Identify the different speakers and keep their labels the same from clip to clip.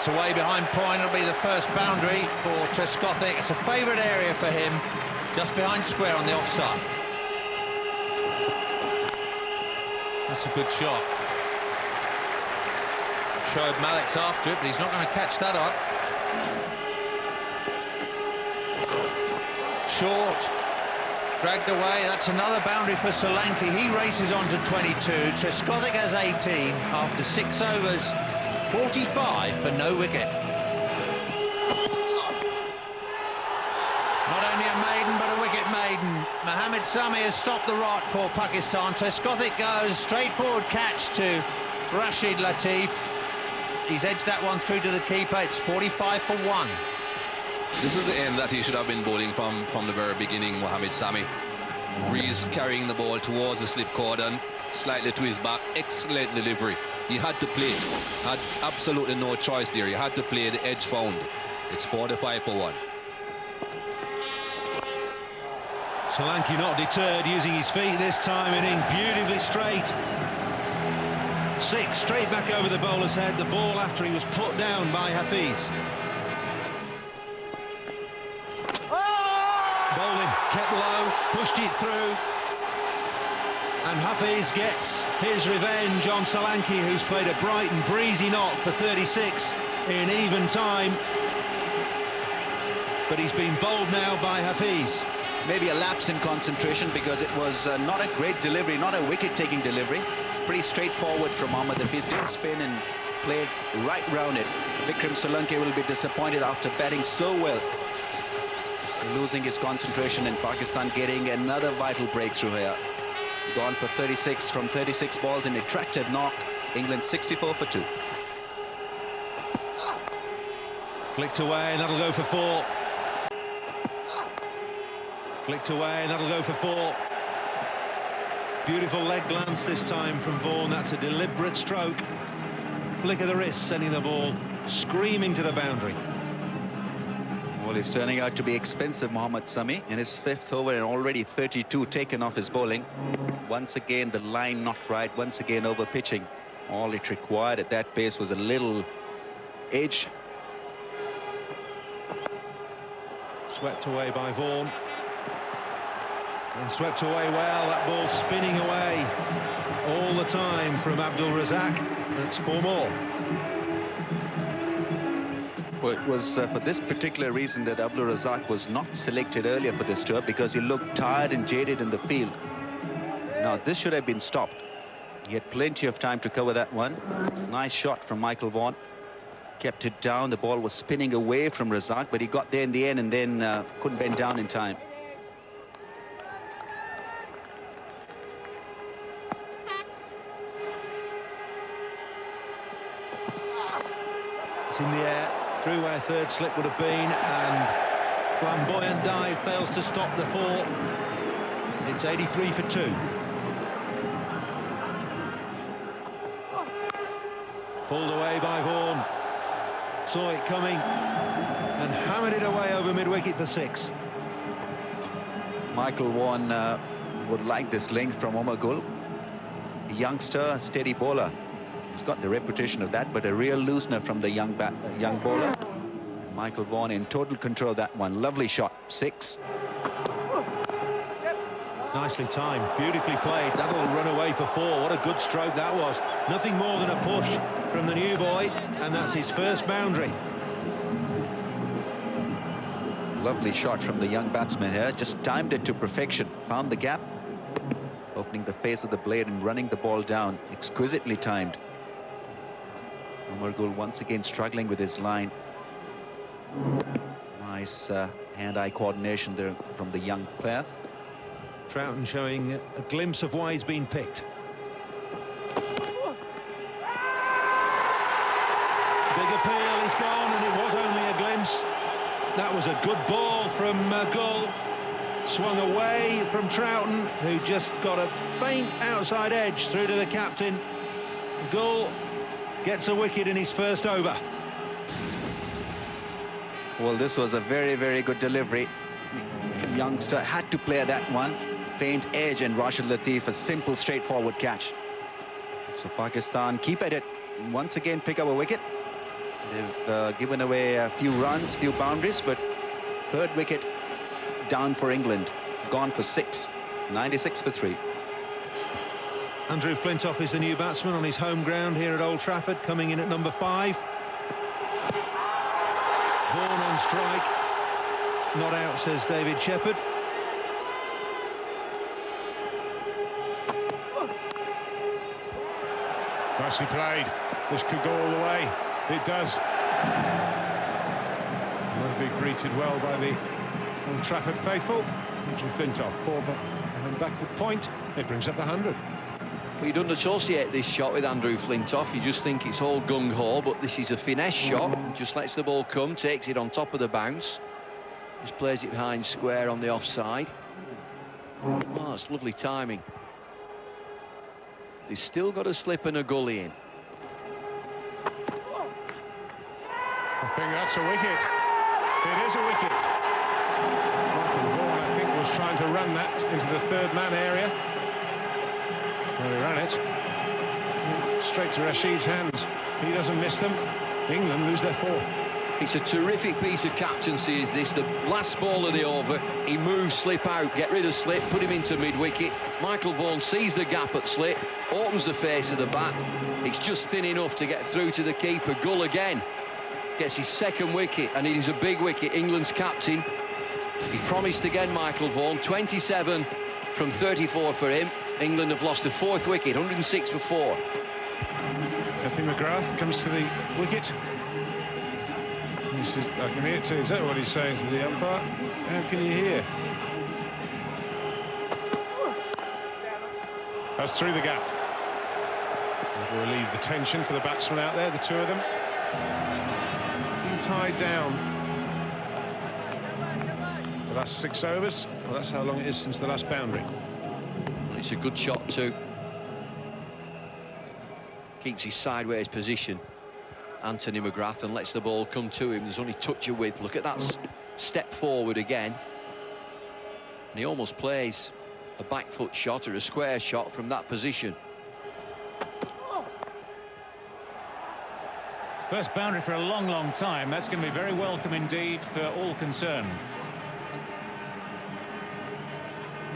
Speaker 1: It's away behind point. It'll be the first boundary for Trescothick. It's a favourite area for him, just behind square on the offside. That's a good shot. Shoaib Malik's after it, but he's not going to catch that up. Short, dragged away. That's another boundary for Solanki. He races on to 22. Trescothick has 18 after 6 overs, 45 for no wicket. Not only a maiden, but a wicket maiden. Mohammad Sami has stopped the rot for Pakistan. Trescothick goes straightforward catch to Rashid Latif. He's edged that one through to the keeper. It's 45 for 1.
Speaker 2: This is the end that he should have been bowling from the very beginning, Mohammad Sami. Rees carrying the ball towards the slip cordon, slightly to his back. Excellent delivery. He had to play. Had absolutely no choice there. He had to play the edge found. It's 45 for 1.
Speaker 3: Solanki not deterred, using his feet this time, hitting beautifully straight. 6 straight back over the bowler's head. The ball after he was put down by Hafeez. Bowling, kept low, pushed it through. And Hafeez gets his revenge on Solanki, who's played a bright and breezy knock for 36 in even time. But he's been bowled now by Hafeez.
Speaker 4: Maybe a lapse in concentration, because it was not a great delivery, not a wicket-taking delivery. Pretty straightforward from Mohammad Hafeez. Didn't spin and played right round it. Vikram Solanki will be disappointed after batting so well. Losing his concentration, and Pakistan getting another vital breakthrough here. Gone for 36 from 36 balls in a attractive knock. England 64 for 2.
Speaker 3: Flicked away, and that'll go for 4. Flicked away, and that'll go for 4. Beautiful leg glance this time from Vaughan. That's a deliberate stroke. Flick of the wrist, sending the ball screaming to the boundary.
Speaker 4: Well, he's turning out to be expensive, Mohammad Sami, in his 5th over, and already 32 taken off his bowling. Once again, the line not right. Once again, over pitching. All it required at that pace was a little edge.
Speaker 3: Swept away by Vaughan. And swept away well. That ball spinning away all the time from Abdul Razzaq. That's 4 more.
Speaker 4: Well, it was for this particular reason that Abdul Razzaq was not selected earlier for this tour, because he looked tired and jaded in the field. Now, this should have been stopped. He had plenty of time to cover that one. Nice shot from Michael Vaughan. Kept it down. The ball was spinning away from Razzaq, but he got there in the end and then couldn't bend down in time.
Speaker 3: It's in the air, through where 3rd slip would have been, and flamboyant dive fails to stop the 4. It's 83 for 2. Pulled away by Vaughan. Saw it coming and hammered it away over mid-wicket for 6.
Speaker 4: Michael Vaughan would like this length from Omar Gul. A youngster, steady bowler. He's got the reputation of that, but a real loosener from the young bowler. Michael Vaughan in total control of that one. Lovely shot, 6.
Speaker 3: Nicely timed, beautifully played. That'll run away for 4. What a good stroke that was. Nothing more than a push from the new boy, and that's his first boundary.
Speaker 4: Lovely shot from the young batsman here. Just timed it to perfection. Found the gap, opening the face of the blade and running the ball down. Exquisitely timed. Omar Gul once again struggling with his line. Nice hand-eye coordination there from the young player.
Speaker 3: Troughton showing a glimpse of why he's been picked. Big appeal is gone, and it was only a glimpse. That was a good ball from Gul. Swung away from Troughton, who just got a faint outside edge through to the captain. Gul gets a wicket in his first over.
Speaker 4: Well, this was a very, very good delivery. The youngster had to play that one. Faint edge, and Rashid Latif, a simple, straightforward catch. So Pakistan keep at it. Once again, pick up a wicket. They've given away a few runs, few boundaries, but third wicket down for England. Gone for 6. 96 for 3.
Speaker 3: Andrew Flintoff is the new batsman on his home ground here at Old Trafford, coming in at number 5. Vaughan on strike. Not out, says David Shepherd.
Speaker 5: Nicely played. This could go all the way. It does. Will be greeted well by the Old Trafford faithful. Andrew Flintoff, 4 and back to the point. It brings up the 100.
Speaker 6: Well, you don't associate this shot with Andrew Flintoff. You just think it's all gung-ho, but this is a finesse shot. Just lets the ball come, takes it on top of the bounce. Just plays it behind square on the offside. Oh, it's lovely timing. He's still got a slip and a gully in.
Speaker 5: I think that's a wicket. It is a wicket. Michael Vaughan, I think, was trying to run that into the third man area. Well, he ran it straight to Rashid's hands. He doesn't miss them. England lose their 4th.
Speaker 6: It's a terrific piece of captaincy, is this. The last ball of the over, he moves slip out, get rid of slip, put him into mid-wicket. Michael Vaughan sees the gap at slip, opens the face of the bat. It's just thin enough to get through to the keeper. Gull again gets his 2nd wicket, and it is a big wicket. England's captain. He promised again, Michael Vaughan. 27 from 34 for him. England have lost a 4th wicket, 106 for 4.
Speaker 5: I think McGrath comes to the wicket. He says, I can hear it too. Is that what he's saying to the umpire? How can you hear? That's through the gap. That'll relieve the tension for the batsmen out there, the 2 of them. Being tied down. The last 6 overs. Well, that's how long it is since the last boundary.
Speaker 6: It's a good shot too. Keeps his sideways position, Anthony McGrath, and lets the ball come to him. There's only touch of width. Look at that step forward again. And he almost plays a back foot shot or a square shot from that position.
Speaker 7: First boundary for a long, long time. That's going to be very welcome indeed for all concerned.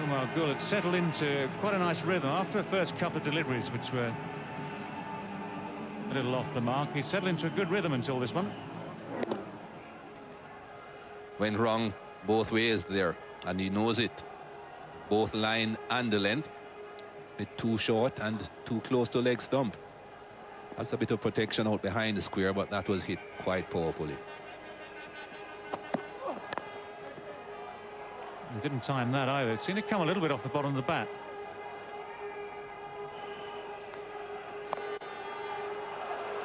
Speaker 7: Well, Gull had settled into quite a nice rhythm after the first couple of deliveries, which were a little off the mark. He settled into a good rhythm until this one.
Speaker 2: Went wrong both ways there, and he knows it. Both line and the length. Bit too short and too close to leg stump. That's a bit of protection out behind the square, but that was hit quite powerfully.
Speaker 7: He didn't time that either. It seemed to come a little bit off the bottom of the bat.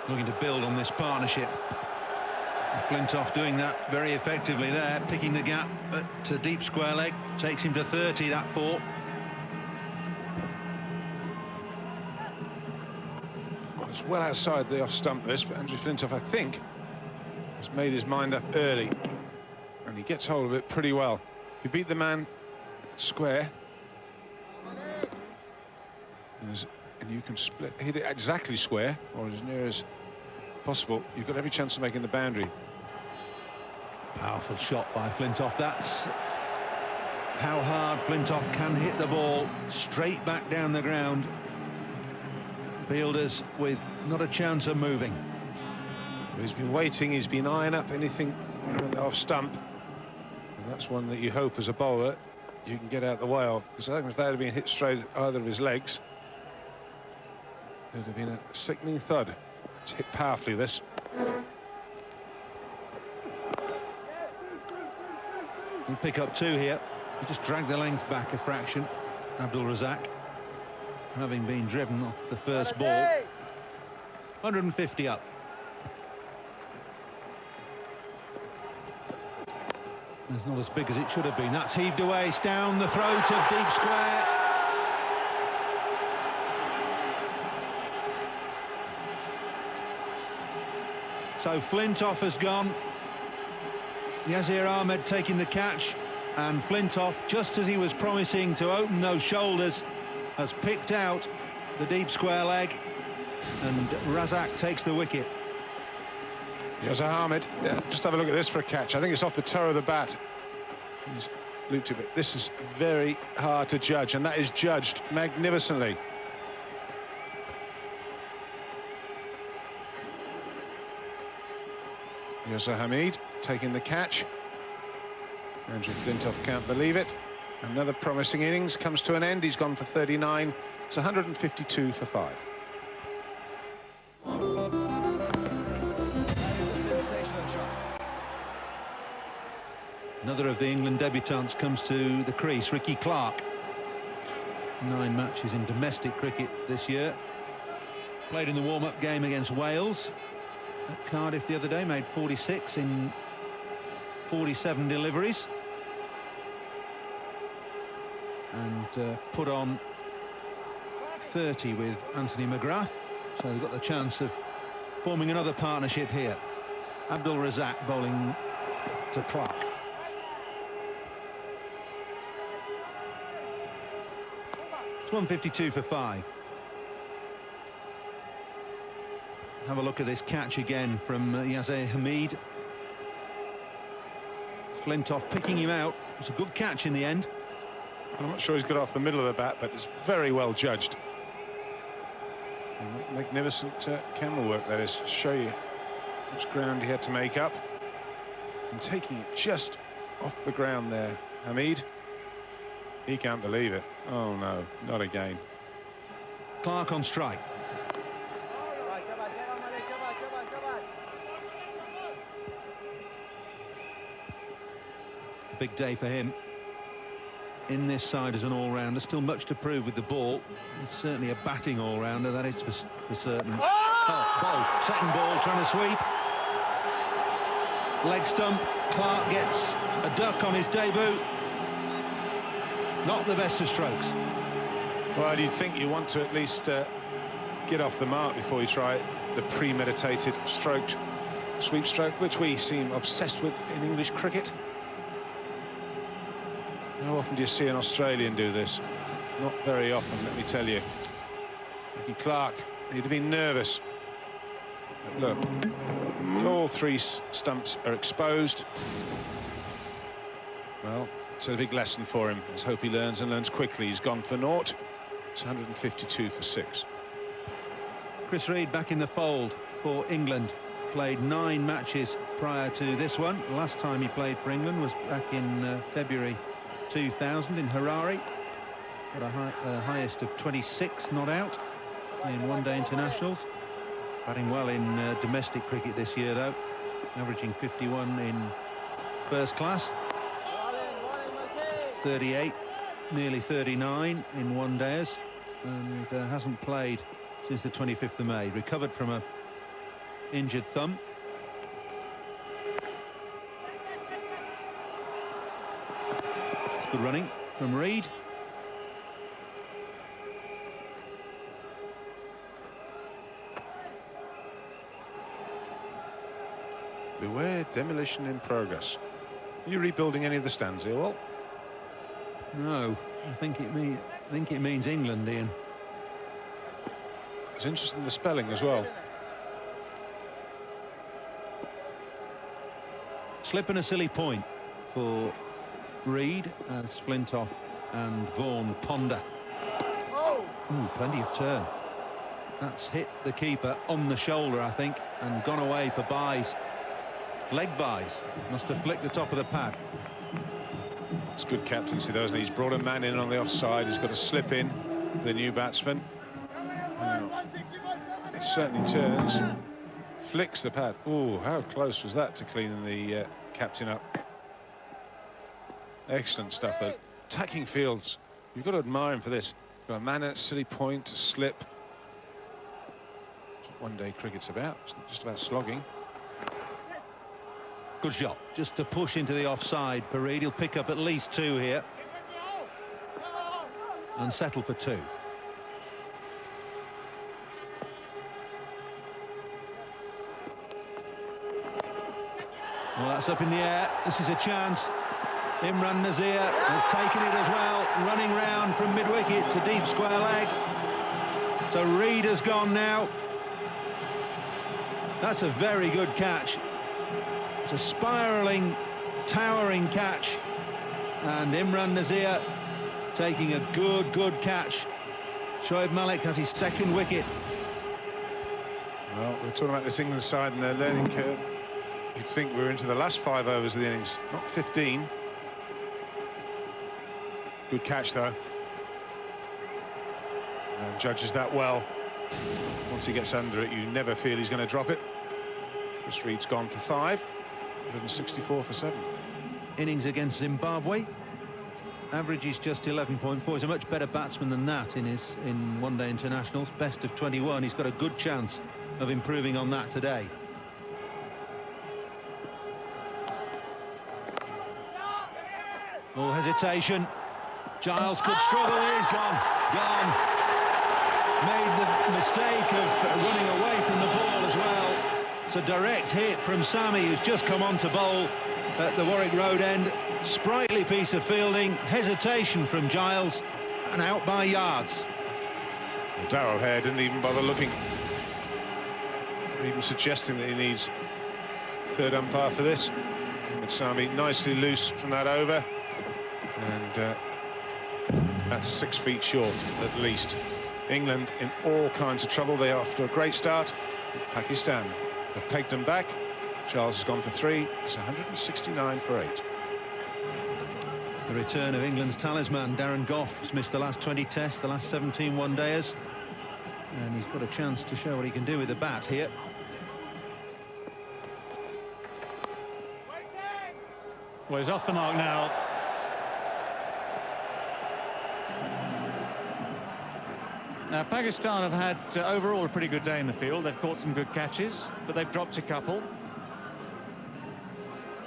Speaker 3: Looking to build on this partnership. Flintoff doing that very effectively there, picking the gap at deep square leg. Takes him to 30, that 4.
Speaker 5: Well, it's well outside the off stump this, but Andrew Flintoff, I think, has made his mind up early. And he gets hold of it pretty well. You beat the man square, and you can hit it exactly square, or as near as possible. You've got every chance of making the boundary.
Speaker 3: Powerful shot by Flintoff. That's how hard Flintoff can hit the ball, straight back down the ground. Fielders with not a chance of moving.
Speaker 5: He's been waiting, he's been eyeing up anything off stump. And that's one that you hope as a bowler you can get out the way of, because I think if that had been hit straight at either of his legs, it would have been a sickening thud. It's hit powerfully, this.
Speaker 3: He'll pick up 2 here. He just dragged the length back a fraction, Abdul Razzaq, having been driven off the first ball. 150 up. It's not as big as it should have been. That's heaved away. It's down the throat of deep square. So Flintoff has gone. Yazir Ahmed taking the catch, and Flintoff, just as he was promising to open those shoulders, has picked out the deep square leg, and Razzaq takes the wicket.
Speaker 5: Yousuf Youhana, yeah, just have a look at this for a catch. I think it's off the toe of the bat. He's looped a bit. This is very hard to judge, and that is judged magnificently. Yousuf Youhana taking the catch. Andrew Flintoff can't believe it. Another promising innings comes to an end. He's gone for 39. It's 152 for 5.
Speaker 3: Another of the England debutants comes to the crease, Rikki Clarke. 9 matches in domestic cricket this year. Played in the warm-up game against Wales at Cardiff the other day, made 46 in 47 deliveries. And put on 30 with Anthony McGrath. So they've got the chance of forming another partnership here. Abdul Razzaq bowling to Clarke. It's 152 for 5. Have a look at this catch again from Yousuf Youhana. Flintoff picking him out. It's a good catch in the end.
Speaker 5: I'm not sure he's got off the middle of the bat, but it's very well judged. Magnificent camera work, that is, to show you how much ground he had to make up. And taking it just off the ground there, Hamid. He can't believe it. Oh, no, not again.
Speaker 3: Clarke on strike. A big day for him in this side as an all-rounder. Still much to prove with the ball. He's certainly a batting all-rounder, that is for certain. Oh, ball. Second ball, trying to sweep. Leg stump. Clarke gets a duck on his debut. Not the best of strokes.
Speaker 5: Well, you'd think you want to at least get off the mark before you try the premeditated sweep stroke, which we seem obsessed with in English cricket. How often do you see an Australian do this? Not very often, let me tell you. Rikki Clarke, he'd have been nervous. But look, all 3 stumps are exposed. Well, it's a big lesson for him. Let's hope he learns and learns quickly. He's gone for naught. It's 152 for 6.
Speaker 3: Chris Reed back in the fold for England. Played 9 matches prior to this one. The last time he played for England was back in February 2000 in Harare. Got a highest of 26 not out in one-day internationals. Batting well in domestic cricket this year, though, averaging 51 in first class, 38, nearly 39 in one-days, and hasn't played since the 25th of May. Recovered from a injured thumb. Good running from Reed.
Speaker 5: Beware demolition in progress. Are you rebuilding any of the stands here, Walt?
Speaker 3: No, I think it means England, Ian.
Speaker 5: It's interesting the spelling as well.
Speaker 3: Slip and a silly point for Reed as Flintoff and Vaughan ponder. Ooh, plenty of turn. That's hit the keeper on the shoulder, I think, and gone away for byes. Leg byes. Must have flicked the top of the pad.
Speaker 5: It's good captaincy, though, isn't he? He's brought a man in on the offside. He's got to slip in, the new batsman. It certainly turns. Flicks the pad. Ooh, how close was that to cleaning the captain up? Excellent stuff, though. Attacking fields. You've got to admire him for this. Got a man at a silly point to slip. That's what one-day cricket's about. It's not just about slogging.
Speaker 3: Good shot. Just to push into the offside for Reed. He'll pick up at least 2 here. And settle for 2. Well, that's up in the air. This is a chance. Imran Nazir has taken it as well, running round from mid-wicket to deep square leg. So Reed has gone now. That's a very good catch. It's a spiralling, towering catch, and Imran Nazir taking a good catch. Shoaib Malik has his second wicket.
Speaker 5: Well, we're talking about this England side and their learning curve. You'd think we're into the last 5 overs of the innings, not 15. Good catch, though. And judges that well. Once he gets under it, you never feel he's going to drop it. Chris Reed's gone for 5, 164 for 7.
Speaker 3: Innings against Zimbabwe. Average is just 11.4. He's a much better batsman than that in one-day internationals. Best of 21. He's got a good chance of improving on that today. Oh, hesitation. Giles could struggle. He's gone. Made the mistake of running away from the ball as well. It's a direct hit from Sami, who's just come on to bowl at the Warwick Road end. Sprightly piece of fielding, hesitation from Giles, and out by yards.
Speaker 5: Well, Darrell Hare didn't even bother looking, or even suggesting that he needs third umpire for this. Mohammad Sami nicely loose from that over, and that's 6 feet short at least. England in all kinds of trouble. They are after a great start. Pakistan have pegged them back. Charles has gone for 3. It's 169 for 8.
Speaker 3: The return of England's talisman, Darren Gough, has missed the last 20 tests, the last 17 one-dayers. And he's got a chance to show what he can do with the bat here.
Speaker 7: Well, he's off the mark now. Now, Pakistan have had overall a pretty good day in the field. They've caught some good catches, but they've dropped a couple.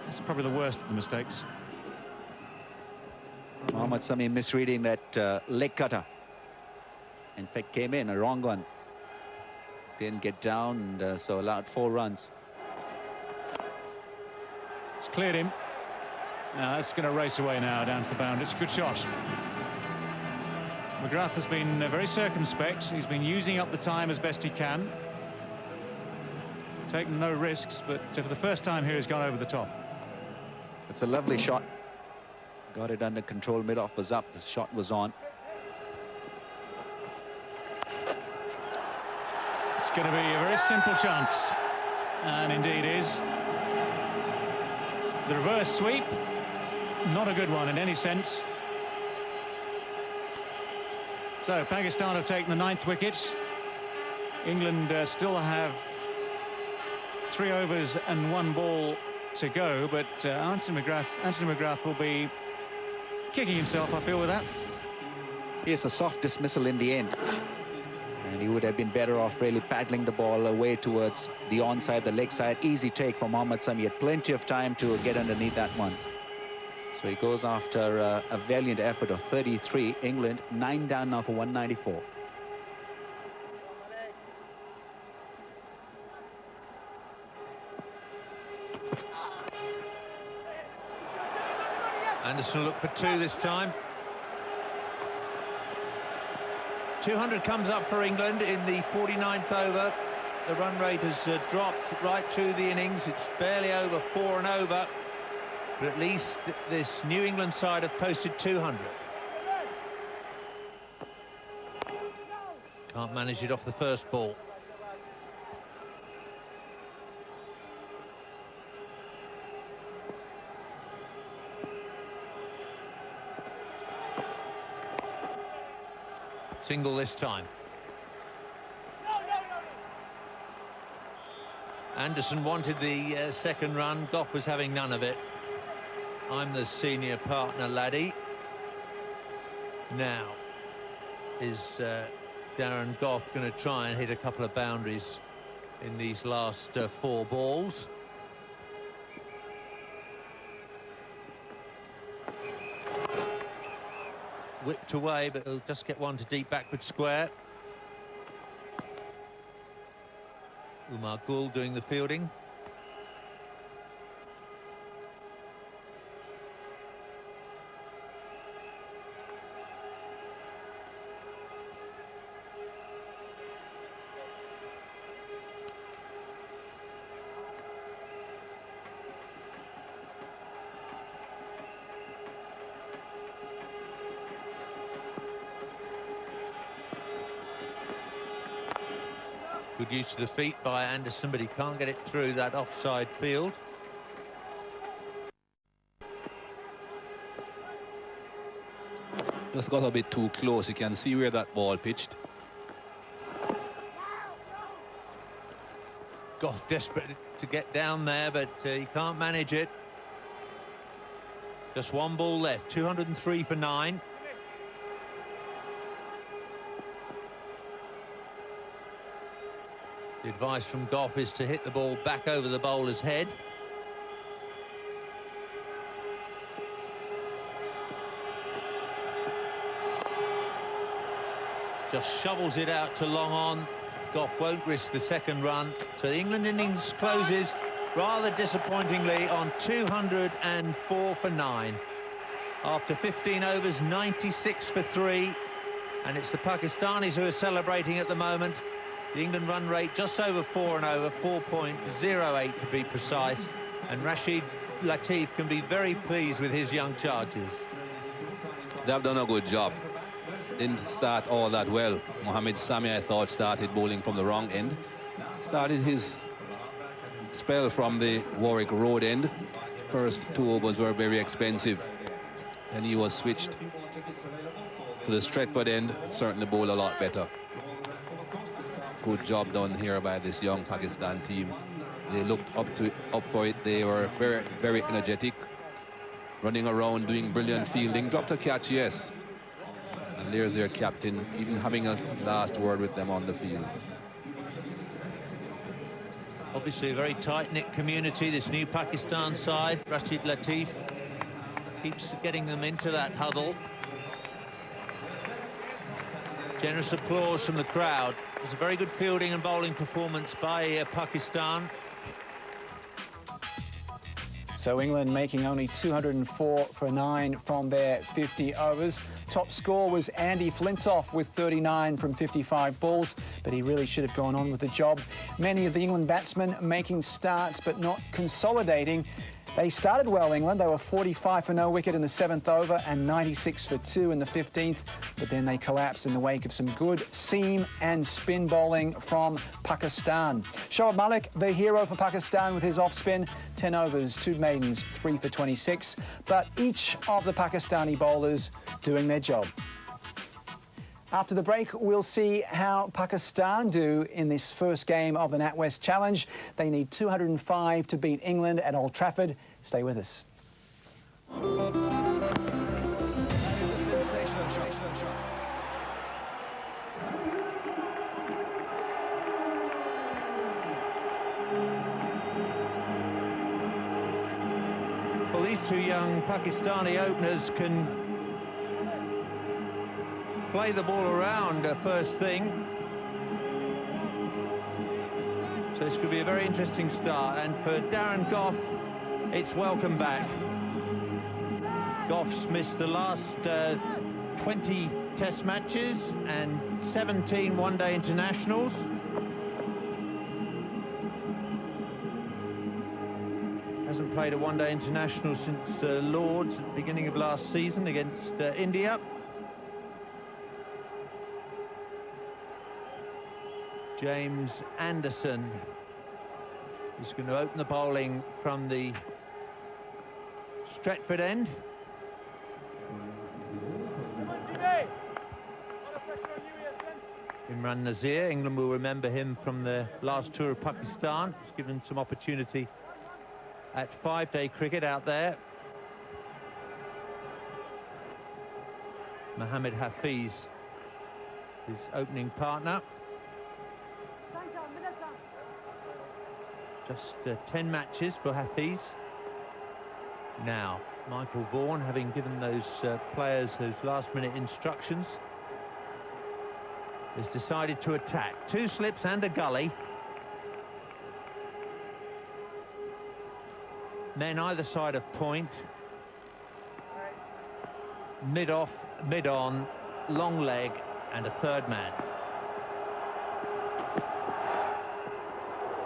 Speaker 7: That's probably the worst of the mistakes.
Speaker 4: Mohammad Sami misreading that leg cutter. In fact, came in a wrong one. Didn't get down, and so allowed 4 runs.
Speaker 7: It's cleared him. Now that's going to race away now down to the boundary. It's a good shot. McGrath has been very circumspect. He's been using up the time as best he can. Taken no risks, but for the first time here he's gone over the top.
Speaker 4: It's a lovely shot. Got it under control. Mid-off was up. The shot was on.
Speaker 7: It's going to be a very simple chance, and indeed is. The reverse sweep, not a good one in any sense. So Pakistan have taken the 9th wicket. England still have 3 overs and 1 ball to go, but Anthony McGrath will be kicking himself, I feel, with that.
Speaker 4: Yes, a soft dismissal in the end. And he would have been better off really paddling the ball away towards the onside, the leg side. Easy take for Mohammad Sami. He had plenty of time to get underneath that one. So he goes after a valiant effort of 33. England 9 down now for 194.
Speaker 1: Anderson look for 2 this time. 200 comes up for England in the 49th over. The run rate has dropped right through the innings. It's barely over 4 and over. But at least this New England side have posted 200. Can't manage it off the first ball. Single this time. Anderson wanted the second run. Gough was having none of it. I'm the senior partner, laddie. Now, is Darren Gough going to try and hit a couple of boundaries in these last 4 balls? Whipped away, but he'll just get one to deep backward square. Umar Gul doing the fielding. Good use of the feet by Anderson, but he can't get it through that offside field.
Speaker 2: Just got a bit too close. You can see where that ball pitched.
Speaker 1: Gough desperate to get down there, but he can't manage it. Just one ball left, 203 for 9. The advice from Gough is to hit the ball back over the bowler's head. Just shovels it out to long on. Gough won't risk the second run. So the England innings closes rather disappointingly on 204 for 9. After 15 overs, 96 for 3. And it's the Pakistanis who are celebrating at the moment. The England run rate just over 4 and over, 4.08 to be precise. And Rashid Latif can be very pleased with his young charges.
Speaker 2: They've done a good job. Didn't start all that well. Mohammad Sami, I thought, started bowling from the wrong end. Started his spell from the Warwick Road end. First 2 overs were very expensive. And he was switched to the Stretford end. Certainly bowled a lot better. Good job done here by this young Pakistan team. They looked up for it. They were very, very energetic. Running around, doing brilliant fielding. Dropped a catch, yes. And there's their captain, even having a last word with them on the field.
Speaker 1: Obviously a very tight-knit community, this new Pakistan side. Rashid Latif keeps getting them into that huddle. Generous applause from the crowd. It was a very good fielding and bowling performance by Pakistan.
Speaker 8: So England making only 204 for 9 from their 50 overs. Top score was Andy Flintoff with 39 from 55 balls, but he really should have gone on with the job. Many of the England batsmen making starts but not consolidating. They started well, England. They were 45 for no wicket in the 7th over and 96 for 2 in the 15th. But then they collapsed in the wake of some good seam and spin bowling from Pakistan. Shoaib Malik, the hero for Pakistan with his off-spin. 10 overs, 2 maidens, 3 for 26. But each of the Pakistani bowlers doing their job. After the break, we'll see how Pakistan do in this first game of the NatWest Challenge. They need 205 to beat England at Old Trafford. Stay with us.
Speaker 9: Sensational shot.
Speaker 1: Well, these two young Pakistani openers can play the ball around first thing. So this could be a very interesting start. And for Darren Gough, it's welcome back. Gough's missed the last 20 test matches and 17 one-day internationals. Hasn't played a one-day international since Lord's at the beginning of last season against India. James Anderson is going to open the bowling from the Stretford end. Imran Nazir, England will remember him from the last tour of Pakistan. He's given some opportunity at 5-day cricket out there. Mohammad Hafeez, his opening partner. Just 10 matches for Hafeez. Now, Michael Vaughan, having given those players those last-minute instructions, has decided to attack. 2 slips and a gully. Men either side of point. Mid-off, mid-on, long leg, and a third man.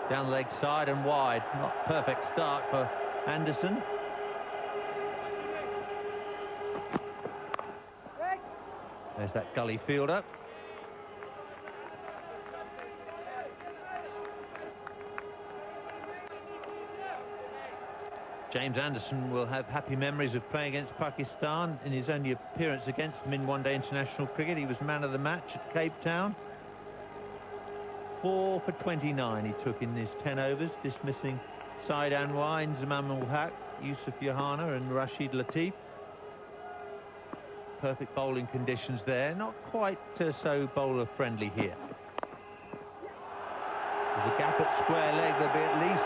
Speaker 1: Down the leg side and wide. Not perfect start for Anderson. There's that gully fielder. James Anderson will have happy memories of playing against Pakistan in his only appearance against them in one-day international cricket. He was man of the match at Cape Town. 4 for 29 he took in his 10 overs, dismissing Saeed Anwar, Mohammad Hafeez, Yousuf Youhana and Rashid Latif. Perfect bowling conditions there, not quite so bowler-friendly here. There's a gap at square leg, there'll be at least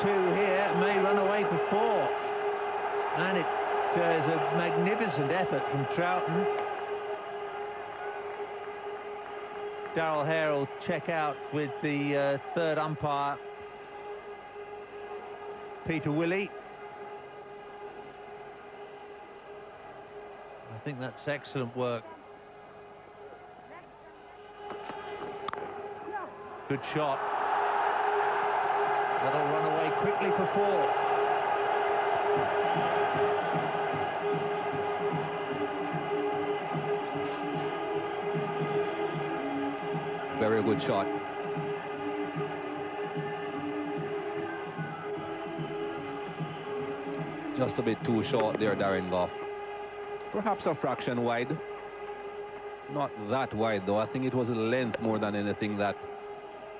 Speaker 1: 2 here, may run away for 4. And it is a magnificent effort from Troughton. Darrell Hare will check out with the third umpire, Peter Willey. I think that's excellent work. Good shot. That'll run away quickly for 4.
Speaker 2: Very good shot. Just a bit too short there, Darren Gough. Perhaps a fraction wide. Not that wide, though. I think it was a length more than anything that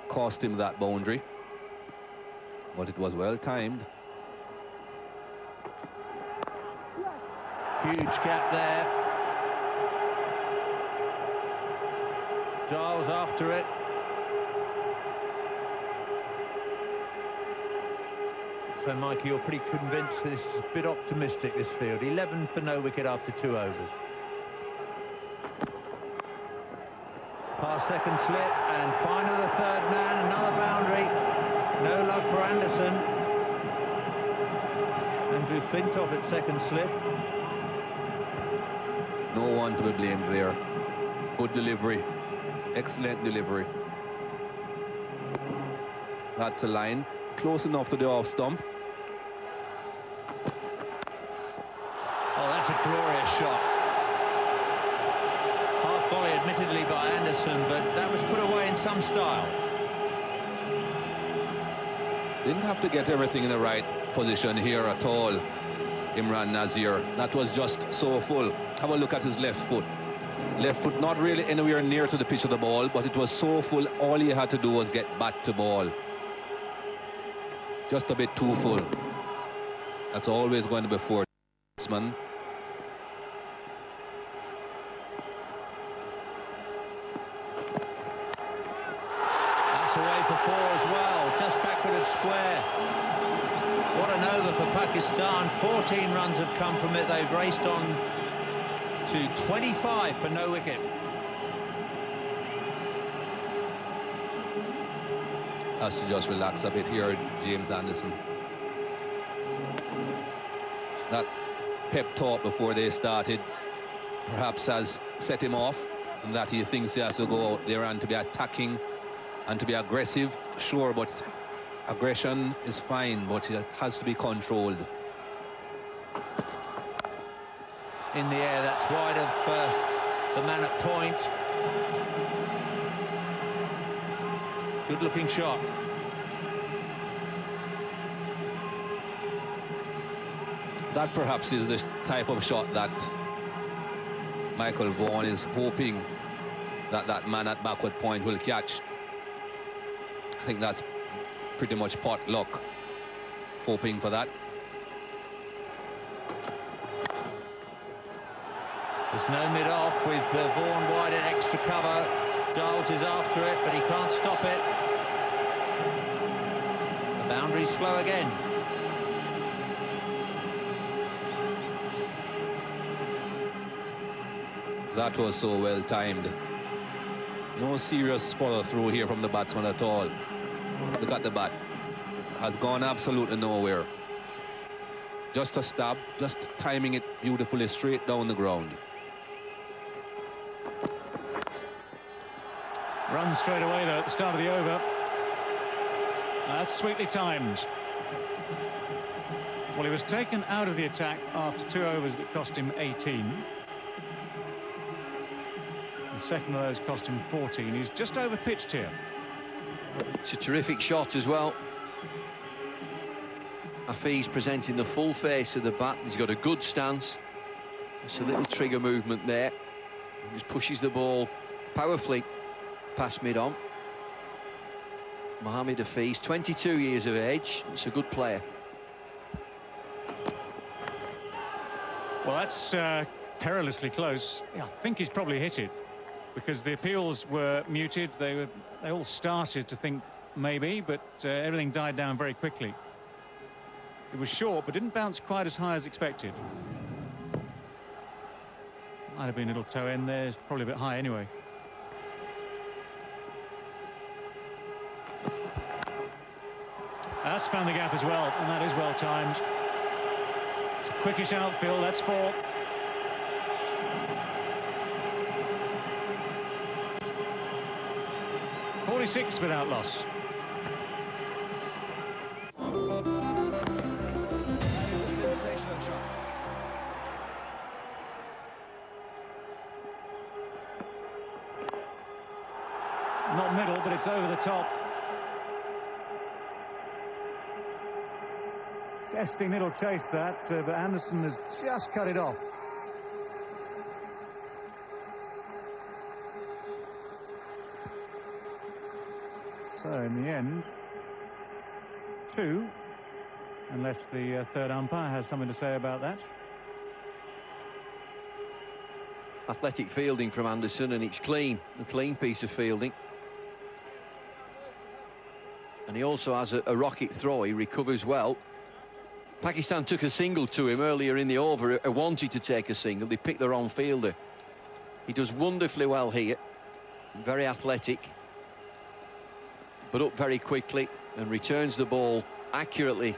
Speaker 2: cost him that boundary. But it was well timed.
Speaker 1: Huge gap there. Giles after it. So, Mikey, you're pretty convinced this is a bit optimistic, this field. 11 for no wicket after 2 overs. Past second slip, and final the third man, another boundary. No luck for Anderson. Andrew Flintoff at second slip.
Speaker 2: No one to be blamed there. Good delivery. Excellent delivery. That's a line. Close enough to the off stump.
Speaker 1: Oh, that's a glorious shot. Half volley admittedly by Anderson, but that was put away in some style.
Speaker 2: Didn't have to get everything in the right position here at all, Imran Nazir. That was just so full. Have a look at his left foot. Left foot not really anywhere near to the pitch of the ball, but it was so full, all he had to do was get bat to ball. Just a bit too full. That's always going to be for batsman.
Speaker 1: That's away for 4 as well, just backward of square. What an over for Pakistan. 14 runs have come from it. They've raced on to 25 for no wicket.
Speaker 2: Has to just relax a bit here, James Anderson. That pep talk before they started perhaps has set him off, and that he thinks he has to go out there and to be attacking and to be aggressive. Sure, but aggression is fine, but it has to be controlled.
Speaker 1: In the air, that's wide of the man at point. Good looking shot.
Speaker 2: That perhaps is the type of shot that Michael Vaughan is hoping that that man at backward point will catch. I think that's pretty much pot luck, hoping for that.
Speaker 1: There's no mid-off with Vaughan wide at extra cover. Giles is after it, but he can't stop it. The boundary's slow again.
Speaker 2: That was so well timed. No serious follow-through here from the batsman at all. Look at the bat. Has gone absolutely nowhere. Just a stab, just timing it beautifully straight down the ground.
Speaker 7: Run straight away, though, at the start of the over. That's sweetly timed. Well, he was taken out of the attack after 2 overs that cost him 18. The second of those cost him 14. He's just over pitched here.
Speaker 6: It's a terrific shot as well. Hafeez presenting the full face of the bat. He's got a good stance. It's a little trigger movement there. He just pushes the ball powerfully past mid-on. Mohammad Hafeez, 22 years of age. It's a good player.
Speaker 7: Well, that's perilously close. Yeah, I think he's probably hit it, because the appeals were muted. They all started to think maybe, but everything died down very quickly. It was short, but didn't bounce quite as high as expected. Might have been a little toe end there. It's probably a bit high anyway. That's found the gap as well, and that is well timed. It's a quickish outfield. That's 4. .46 without loss.
Speaker 9: Sensational shot.
Speaker 7: Not middle, but it's over the top. Zesty little chase that, but Anderson has just cut it off. So in the end, 2, unless the third umpire has something to say about that.
Speaker 6: Athletic fielding from Anderson, and it's clean, a clean piece of fielding. And he also has a rocket throw. He recovers well. Pakistan took a single to him earlier in the over. Wanted to take a single. They picked the wrong fielder. He does wonderfully well here. Very athletic, but up very quickly and returns the ball accurately.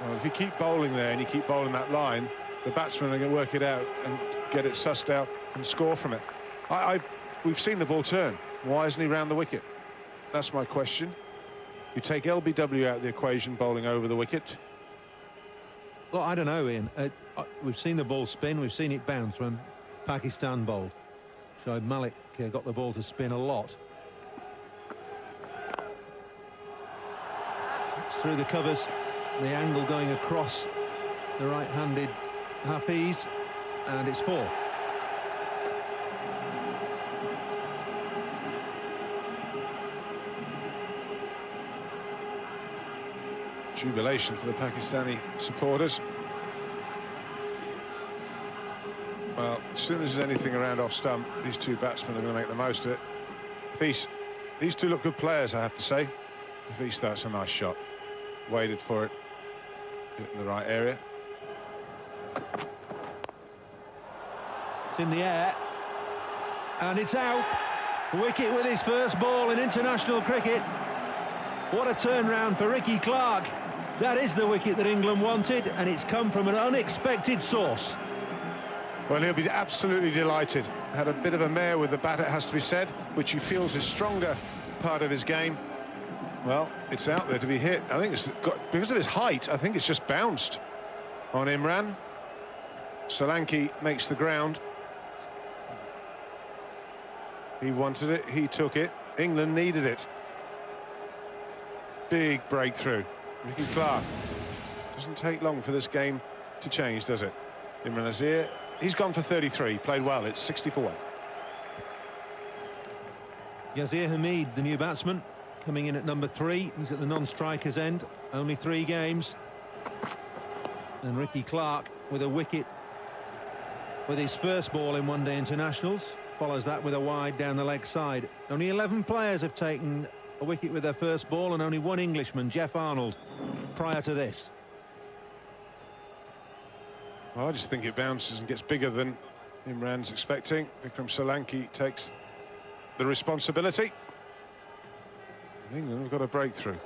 Speaker 5: Well, if you keep bowling there and you keep bowling that line, the batsmen are going to work it out and get it sussed out and score from it. We've seen the ball turn. Why isn't he round the wicket? That's my question. You take LBW out of the equation, bowling over the wicket.
Speaker 3: Well, I don't know, Ian. We've seen the ball spin. We've seen it bounce when Pakistan bowled. Shoaib Malik got the ball to spin a lot. It's through the covers. The angle going across the right-handed Hafeez, and it's 4.
Speaker 5: Jubilation for the Pakistani supporters. Well, as soon as there's anything around off stump, these two batsmen are going to make the most of it. Hafeez, these two look good players, I have to say. Hafeez, that's a nice shot. Waited for it. Hit in the right area.
Speaker 3: It's in the air, and it's out. Wicket with his first ball in international cricket. What a turnaround for Rikki Clarke. That is the wicket that England wanted, and it's come from an unexpected source.
Speaker 5: Well, he'll be absolutely delighted. Had a bit of a mare with the bat, it has to be said, which he feels is stronger part of his game. Well, it's out there to be hit. I think it's got, because of his height, I think it's just bounced on Imran. Solanki makes the ground. He wanted it, he took it. England needed it. Big breakthrough. Rikki Clarke. Doesn't take long for this game to change, does it? Imran Nazir, he's gone for 33, played well, it's 60-1.
Speaker 3: Yazir Hamid, the new batsman, coming in at number 3. He's at the non-striker's end, only 3 games. And Rikki Clarke with a wicket with his first ball in one-day internationals. Follows that with a wide down the leg side. Only 11 players have taken a wicket with their first ball, and only one Englishman, Jeff Arnold, prior to this.
Speaker 5: Well, I just think it bounces and gets bigger than Imran's expecting. Vikram Solanki takes the responsibility. England have got a breakthrough.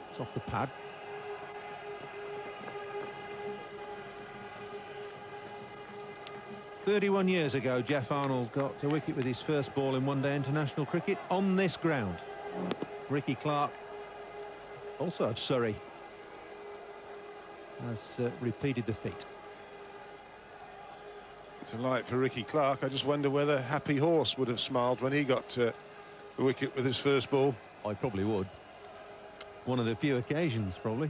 Speaker 3: It's off the pad. "31 years ago, Jeff Arnold got a wicket with his first ball in one-day international cricket on this ground. Rikki Clarke, also of Surrey, has repeated the feat.
Speaker 5: Delight for Rikki Clarke. I just wonder whether Happy Horse would have smiled when he got
Speaker 3: the wicket with his first ball?
Speaker 10: I probably would. One of the few occasions, probably.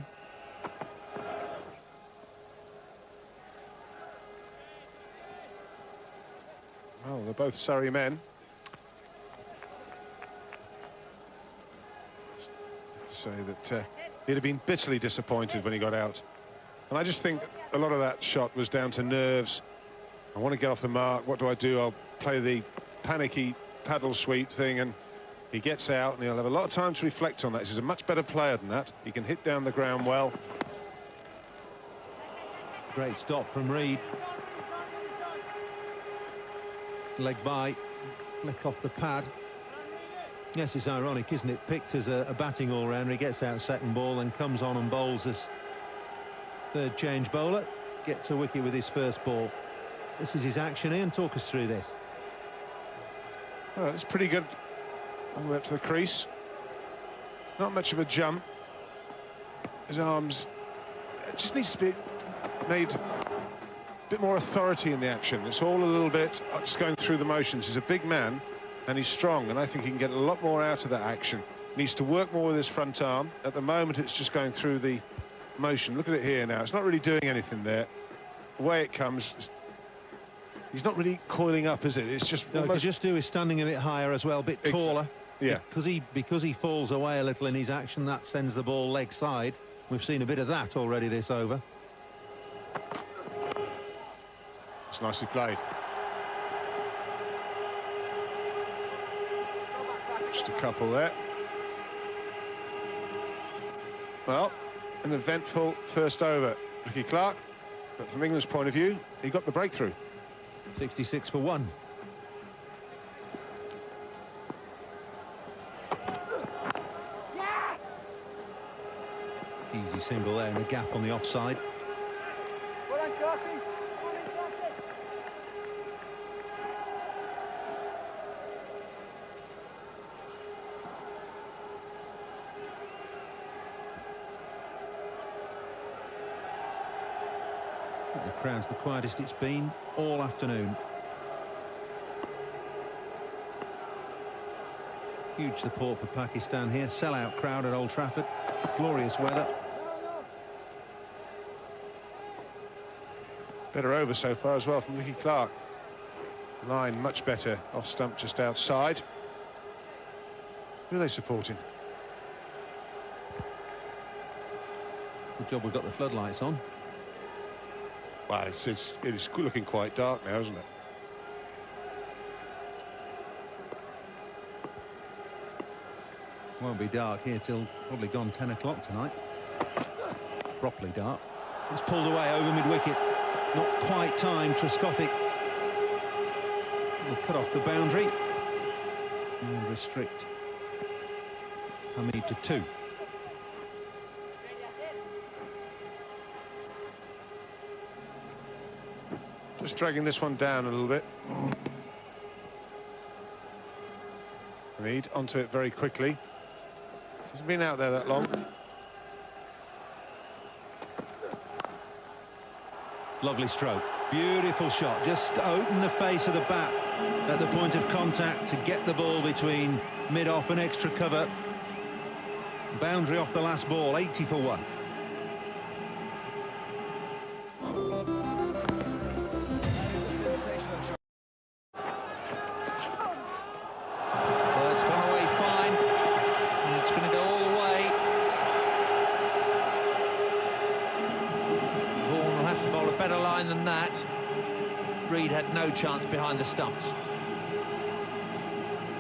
Speaker 3: Well, they're both Surrey men. To say that he'd have been bitterly disappointed when he got out. And I just think a lot of that shot was down to nerves. I want to get off the mark. What do? I'll play the panicky paddle sweep thing, and he gets out and he'll have a lot of time to reflect on that. He's a much better player than that. He can hit down the ground well.
Speaker 10: Great stop from Reid. Leg by, flick off the pad. Yes, it's ironic, isn't it? Picked as a batting all-rounder, he gets out second ball and comes on and bowls as third change bowler. Gets a wicket with his first ball. This is his action. Ian, talk us through this.
Speaker 3: Well, it's pretty good all the way up to the crease. Not much of a jump. His arms, it just needs to be made a bit more authority in the action. It's all a little bit just going through the motions. He's a big man and he's strong, and I think he can get a lot more out of that action. Needs to work more with his front arm. At the moment, it's just going through the motion. Look at it here now. It's not really doing anything there. The way it comes, he's not really coiling up, is it? It's just
Speaker 10: no, almost... just do is standing a bit higher as well, a bit taller.
Speaker 3: Yeah.
Speaker 10: Because he falls away a little in his action, that sends the ball leg side. We've seen a bit of that already this over.
Speaker 3: It's nicely played. Just a couple there. Well, an eventful first over, Rikki Clarke. But from England's point of view, he got the breakthrough.
Speaker 10: 66 for 1. Easy single there, and a gap on the offside.
Speaker 9: Well done, Clarke.
Speaker 10: The crowd's the quietest it's been all afternoon. Huge support for Pakistan here. Sell-out crowd at Old Trafford. Glorious weather.
Speaker 3: Better over so far as well from Rikki Clarke. Line much better. Off stump just outside. Who are they supporting?
Speaker 10: Good job we've got the floodlights on.
Speaker 3: Well, it is looking quite dark now, isn't it?
Speaker 10: Won't be dark here till probably gone 10 o'clock tonight. Properly dark. It's pulled away over mid-wicket. Not quite timed. Trescothick will cut off the boundary and restrict Hamid to 2.
Speaker 3: Just dragging this one down a little bit. Reid onto it very quickly. Hasn't been out there that long.
Speaker 10: Lovely stroke. Beautiful shot. Just open the face of the bat at the point of contact to get the ball between mid-off and extra cover. Boundary off the last ball, 80 for 1.
Speaker 1: Well, it's gone away fine, and it's going to go all the way. Vaughan will have to bowl a better line than that. Reid had no chance behind the stumps.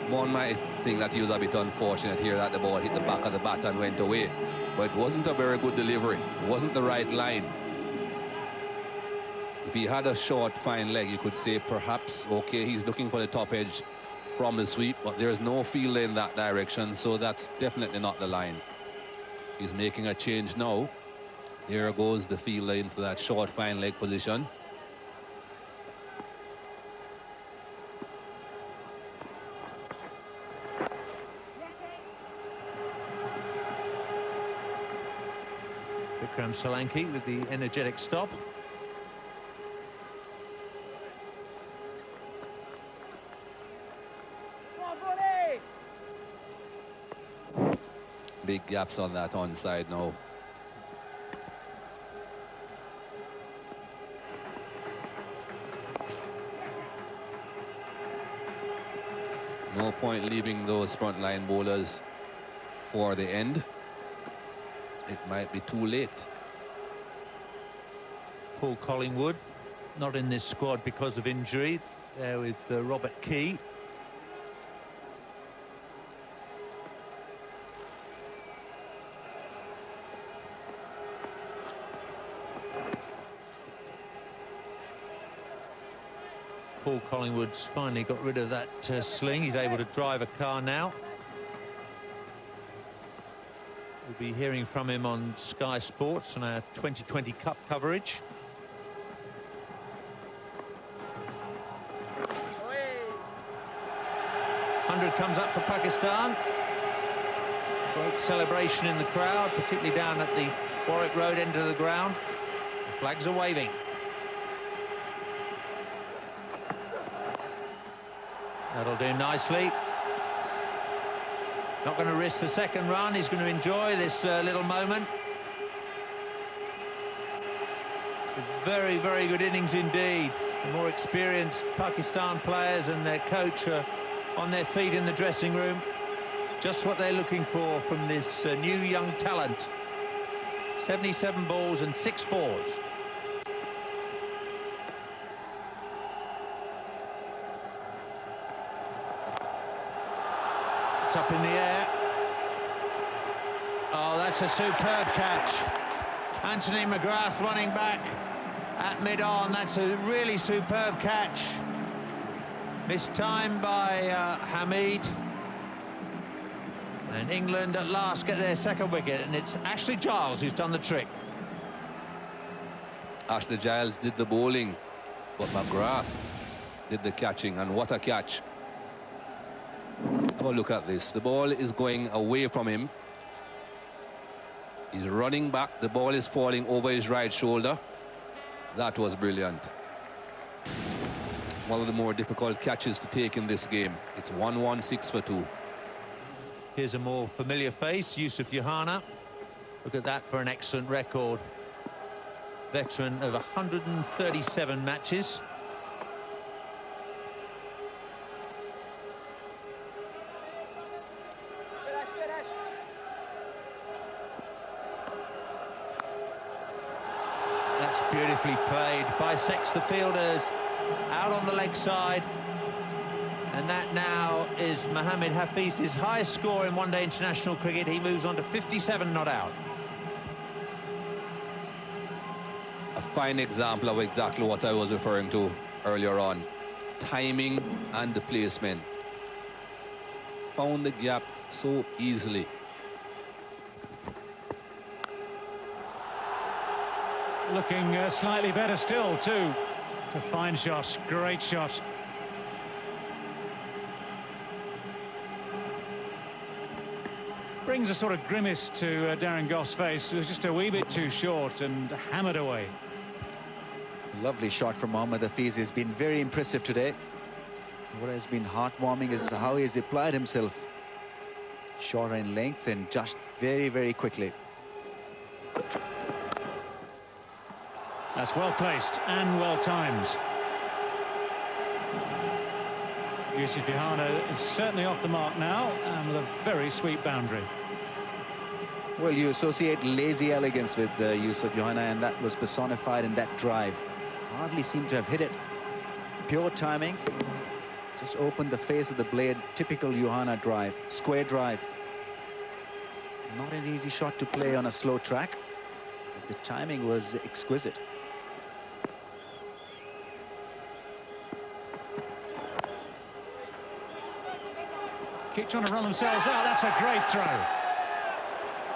Speaker 2: One might think that he was a bit unfortunate here that the ball hit the back of the bat and went away, but it wasn't a very good delivery. It wasn't the right line. If he had a short, fine leg, you could say perhaps, okay, he's looking for the top edge from the sweep, but there's no field in that direction, so that's definitely not the line. He's making a change now. There goes the fielder into that short, fine leg position.
Speaker 1: Solanki with the energetic stop.
Speaker 2: Big gaps on that onside now. No point leaving those frontline bowlers for the end. It might be too late.
Speaker 3: Paul Collingwood not in this squad because of injury. There with Robert Key. Paul Collingwood's finally got rid of that sling. He's able to drive a car now. We'll be hearing from him on Sky Sports on our 2020 Cup coverage. Comes up for Pakistan. Great celebration in the crowd, particularly down at the Warwick Road end of the ground. The flags are waving. That'll do nicely. Not going to risk the second run. He's going to enjoy this little moment. Very, very good innings indeed. The more experienced Pakistan players and their coach are on their feet in the dressing room. Just what they're looking for from this new young talent. 77 balls and 6 fours. It's up in the air. Oh, that's a superb catch. Anthony McGrath running back at mid-on. That's a really superb catch. Missed time by Hamid. And England at last get their second wicket, and it's Ashley Giles who's done the trick.
Speaker 2: Ashley Giles did the bowling, but McGrath did the catching, and what a catch. Have a look at this. The ball is going away from him. He's running back. The ball is falling over his right shoulder. That was brilliant. One of the more difficult catches to take in this game. It's 1-1-6 for 2.
Speaker 3: Here's a more familiar face, Yousuf Youhana. Look at that for an excellent record. Veteran of 137 matches. That's beautifully played. Bisects the fielders. Out on the leg side, and that now is Mohammad Hafeez's highest score in one-day international cricket. He moves on to 57 not out.
Speaker 2: A fine example of exactly what I was referring to earlier on. Timing and the placement. Found the gap so easily.
Speaker 7: Looking slightly better still too. It's a fine shot, great shot. Brings a sort of grimace to Darren Gough's face. It was just a wee bit too short and hammered away.
Speaker 4: Lovely shot from Mohammad Hafeez. He's been very impressive today. What has been heartwarming is how he's applied himself. Shorter in length and just very, very quickly.
Speaker 7: That's well placed and well timed. Yousuf Youhana is certainly off the mark now, and with a very sweet boundary.
Speaker 4: Well, you associate lazy elegance with Yousuf Youhana, and that was personified in that drive. Hardly seemed to have hit it. Pure timing. Just opened the face of the blade. Typical Youhana drive. Square drive. Not an easy shot to play on a slow track. But the timing was exquisite.
Speaker 7: Keep trying to run themselves out. That's a great throw.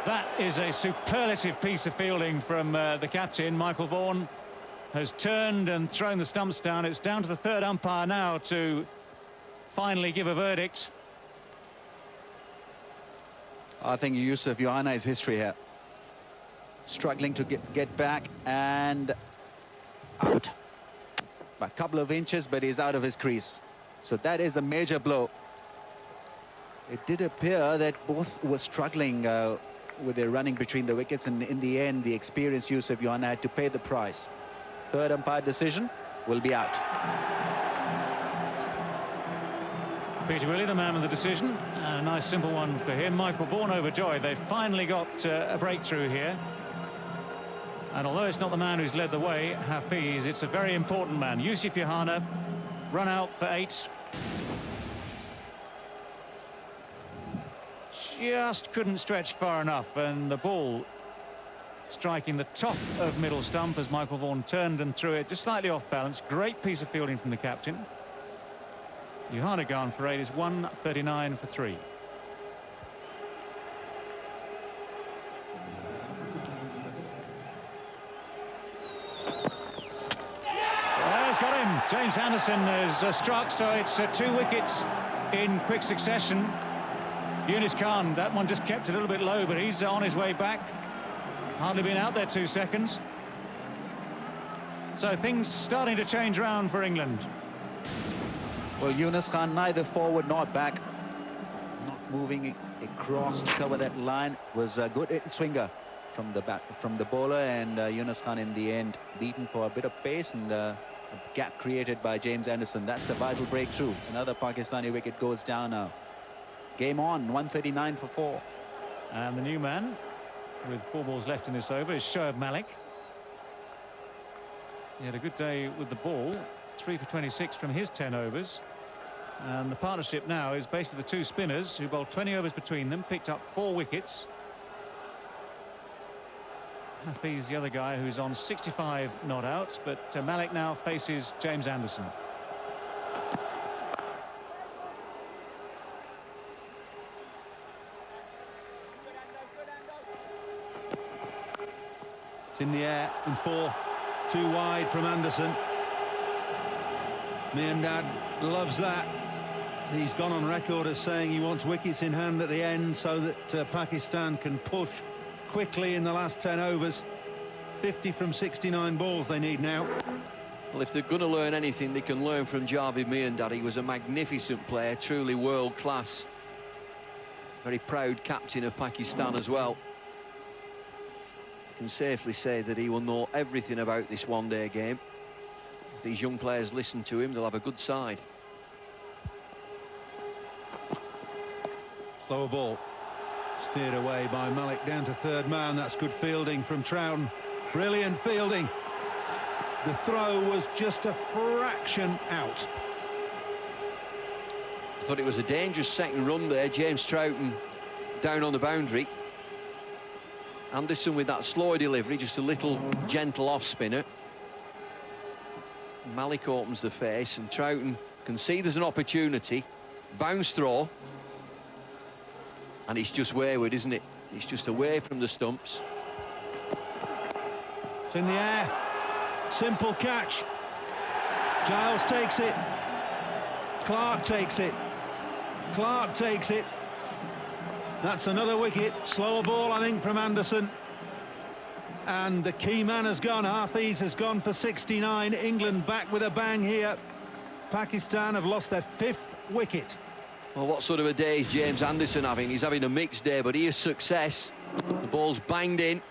Speaker 7: That is a superlative piece of fielding from the captain. Michael Vaughan has turned and thrown the stumps down. It's down to the third umpire now to finally give a verdict.
Speaker 4: I think Yousuf Youhana is history here. Struggling to get back and out. By a couple of inches, but he's out of his crease. So that is a major blow. It did appear that both were struggling with their running between the wickets, and in the end, the experienced Yousuf Youhana had to pay the price. Third umpire decision will be out.
Speaker 7: Peter Willey, the man with the decision. A nice simple one for him. Michael Vaughan overjoyed. They've finally got a breakthrough here. And although it's not the man who's led the way, Hafeez, it's a very important man. Yousuf Youhana, run out for 8. Just couldn't stretch far enough, and the ball striking the top of middle stump as Michael Vaughan turned and threw it, just slightly off balance. Great piece of fielding from the captain. Youhana gone for 8 is 139 for 3. He's got him. James Anderson has struck, so it's 2 wickets in quick succession. Yunus Khan, that one just kept a little bit low, but he's on his way back. Hardly been out there 2 seconds. So things starting to change around for England.
Speaker 4: Well, Yunus Khan neither forward nor back, not moving across to cover that line, was a good swinger from the bowler, and Yunus Khan in the end beaten for a bit of pace, and a gap created by James Anderson. That's a vital breakthrough. Another Pakistani wicket goes down now. Game on, 139 for 4.
Speaker 7: And the new man with 4 balls left in this over is Shoaib Malik. He had a good day with the ball, 3 for 26 from his 10 overs. And the partnership now is basically the 2 spinners who bowled 20 overs between them, picked up 4 wickets. Hafeez, the other guy, who's on 65 not out, but Malik now faces James Anderson.
Speaker 10: It's in the air and 4, 2 wide from Anderson. Miandad loves that. He's gone on record as saying he wants wickets in hand at the end so that Pakistan can push quickly in the last 10 overs. 50 from 69 balls they need now.
Speaker 6: Well, if they're going to learn anything, they can learn from Javed Miandad. He was a magnificent player, truly world class. Very proud captain of Pakistan as well. I can safely say that he will know everything about this one-day game. If these young players listen to him, they'll have a good side.
Speaker 10: Slower ball. Steered away by Malik down to third man. That's good fielding from Troughton. Brilliant fielding. The throw was just a fraction out.
Speaker 6: I thought it was a dangerous second run there. James Troughton down on the boundary. Anderson with that slow delivery, just a little gentle off-spinner. Malik opens the face, and Troughton can see there's an opportunity. Bounce throw. And it's just wayward, isn't it? It's just away from the stumps.
Speaker 10: It's in the air. Simple catch. Giles takes it. Clarke takes it. Clarke takes it. That's another wicket. Slower ball, I think, from Anderson. And the key man has gone. Hafeez has gone for 69. England back with a bang here. Pakistan have lost their 5th wicket.
Speaker 6: Well, what sort of a day is James Anderson having? He's having a mixed day, but here's success. The ball's banged in.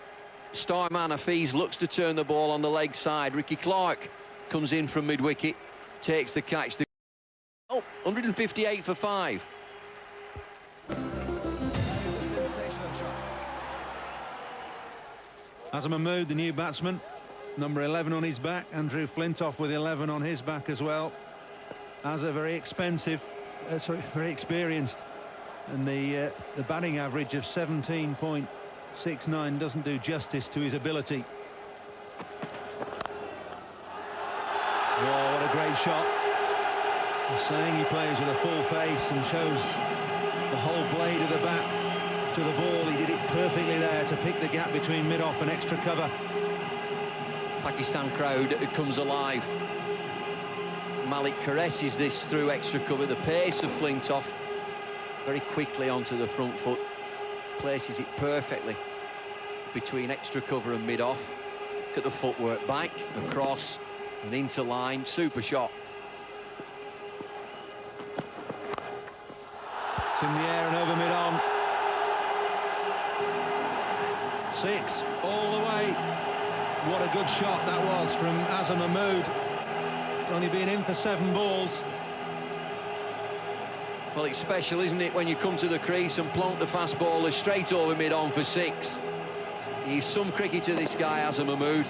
Speaker 6: Star man Hafeez looks to turn the ball on the leg side. Rikki Clarke comes in from mid-wicket, takes the catch. Oh, 158 for 5.
Speaker 10: Azam Mahmood, the new batsman, number 11 on his back. Andrew Flintoff with 11 on his back as well. Azza very expensive. Very experienced, and the batting average of 17.69 doesn't do justice to his ability. Oh, what a great shot. Saying he plays with a full face and shows the whole blade of the bat to the ball. He did it perfectly there to pick the gap between mid-off and extra cover.
Speaker 6: Pakistan crowd comes alive. Malik caresses this through extra cover. The pace of Flintoff very quickly onto the front foot, places it perfectly between extra cover and mid-off. Look at the footwork, back, across and into line. Super shot.
Speaker 10: It's in the air and 6 all the way. What a good shot that was from Azhar Mahmood. Only been in for 7 balls.
Speaker 6: Well, it's special, isn't it, when you come to the crease and plonk the fast bowler straight over mid-on for 6. He's some cricketer, this guy, Azhar Mahmood.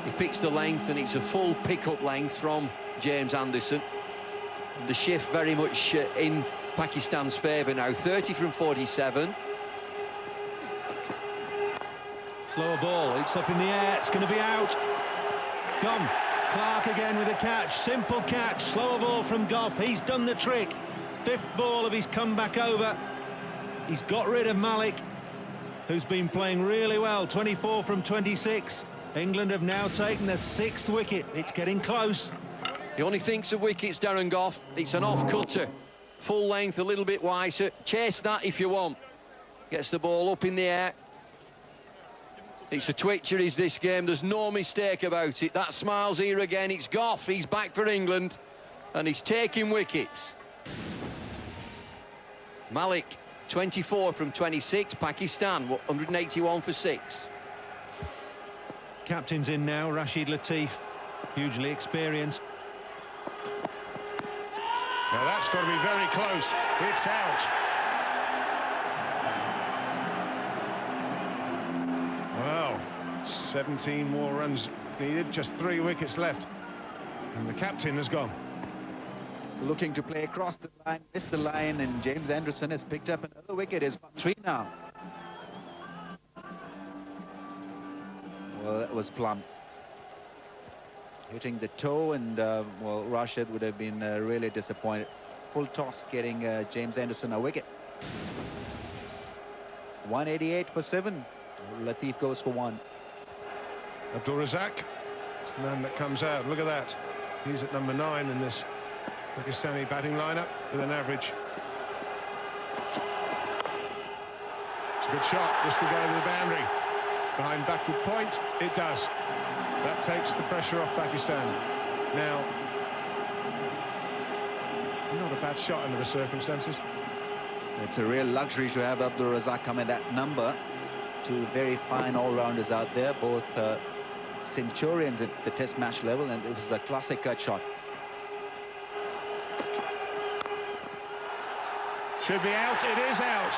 Speaker 6: He picks the length, and it's a full pick-up length from James Anderson. The shift very much in Pakistan's favour now. 30 from 47.
Speaker 10: Slower ball, it's up in the air, it's going to be out. Gone. Clarke again with a catch, simple catch, slower ball from Gough, he's done the trick. 5th ball of his comeback over. He's got rid of Malik, who's been playing really well. 24 from 26. England have now taken the 6th wicket. It's getting close.
Speaker 6: He only thinks of wickets, Darren Gough. It's an off-cutter. Full length, a little bit wider. Chase that if you want. Gets the ball up in the air. It's a twitcher, is this game. There's no mistake about it. That smile's here again. It's Gough. He's back for England. And he's taking wickets. Malik, 24 from 26. Pakistan, 181 for 6.
Speaker 10: Captain's in now, Rashid Latif, hugely experienced.
Speaker 5: Now that's got to be very close. It's out. Well, 17 more runs needed, just 3 wickets left. And the captain has gone.
Speaker 4: Looking to play across the line, missed the line, and James Anderson has picked up another wicket. It's 3 now. Well, that was plumb. Hitting the toe, and well, Rashid would have been really disappointed. Full toss getting James Anderson a wicket. 188 for 7. Latif goes for 1.
Speaker 5: Abdul Razzaq, it's the man that comes out. Look at that. He's at number 9 in this Pakistani batting lineup with an average. It's a good shot. This will go to the boundary. Behind backward point, it does. That takes the pressure off Pakistan. Now, not a bad shot under the circumstances.
Speaker 4: It's a real luxury to have Abdul Razzaq come in that number. 2 very fine all-rounders out there, both centurions at the test match level, and it was a classic cut shot.
Speaker 5: Should be out. It is out.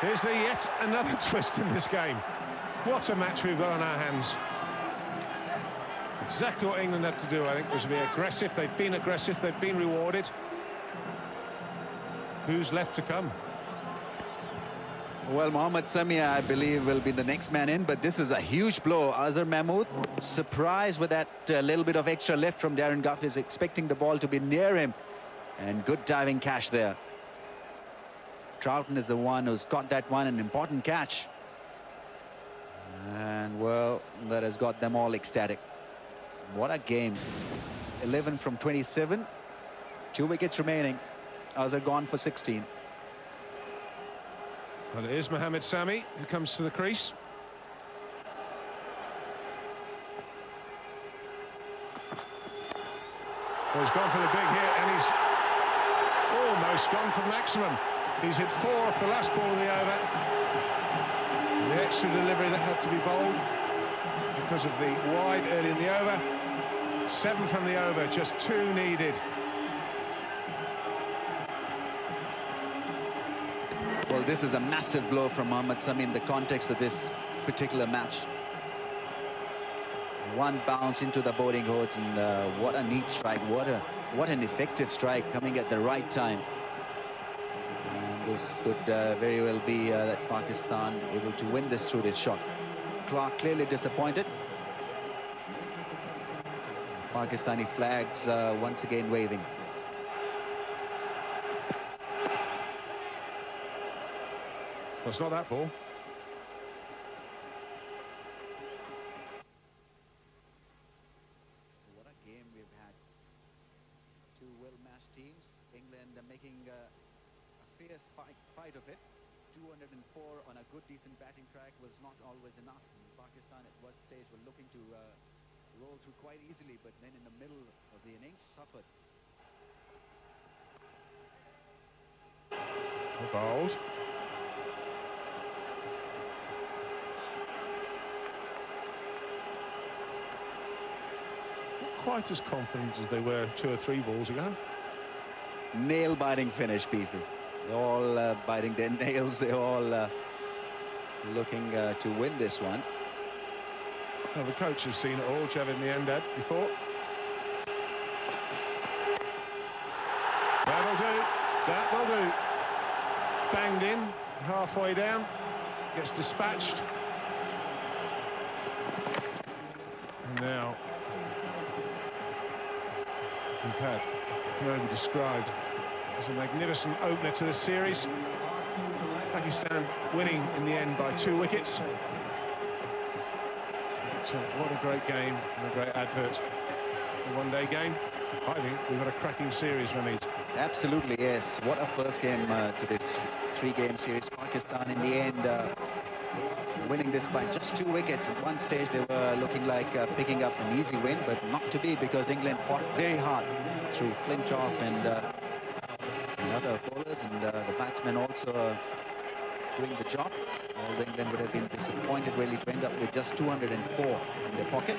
Speaker 5: Here's yet another twist in this game. What a match we've got on our hands. Exactly what England had to do, I think, was to be aggressive. They've been aggressive. They've been rewarded. Who's left to come?
Speaker 4: Well, Mohammad Sami, I believe, will be the next man in, but this is a huge blow. Azhar Mahmood, surprised with that little bit of extra left from Darren Gough, is expecting the ball to be near him. And good diving catch there. Troughton is the one who's got that one, an important catch. And, well, that has got them all ecstatic. What a game. 11 from 27. 2 wickets remaining. Azhar gone for 16.
Speaker 5: Well, it is Mohammad Sami who comes to the crease. Well, he's gone for the big hit, and he's almost gone for the maximum. He's hit 4 off the last ball of the over. The extra delivery that had to be bowled because of the wide early in the over. 7 from the over, just 2 needed.
Speaker 4: Well, this is a massive blow from Mohammad Sami in the context of this particular match. 1 bounce into the boarding horse, and what a neat strike. What an effective strike, coming at the right time. And this could very well be that Pakistan able to win this through this shot. Clarke clearly disappointed. Pakistani flags once again waving.
Speaker 5: Well, it's not that ball.
Speaker 4: What a game we've had. 2 well-matched teams. England making a fierce fight of it. 204 on a good, decent batting track was not always enough. And Pakistan at one stage were looking to roll through quite easily, but then in the middle of the innings suffered.
Speaker 5: Bowled. quite as confident as they were 2 or 3 balls ago.
Speaker 4: Nail-biting finish, people. They're all biting their nails. They're all looking to win this one.
Speaker 5: Well, the coach has seen it all, Javid Miandad, before. That'll do. That will do. Banged in, halfway down. Gets dispatched. And now we've had can only be described as a magnificent opener to the series. Pakistan winning in the end by 2 wickets. So what a great game and a great advert. A one-day game. I think we've got a cracking series, Ramid.
Speaker 4: Absolutely, yes. What a first game to this 3-game series. Pakistan in the end winning this by just 2 wickets. At one stage they were looking like picking up an easy win, but not to be, because England fought very hard through Flintoff and other bowlers, and the batsmen also doing the job. Although England would have been disappointed really to end up with just 204 in their pocket.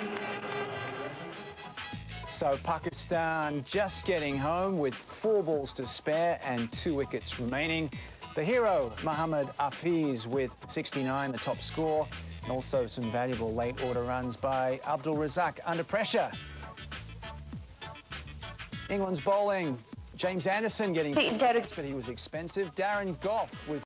Speaker 8: So Pakistan just getting home with 4 balls to spare and 2 wickets remaining. The hero, Mohammad Hafeez, with 69, the top score, and also some valuable late order runs by Abdul Razzaq under pressure. England's bowling, James Anderson getting, but he was expensive. Caddick with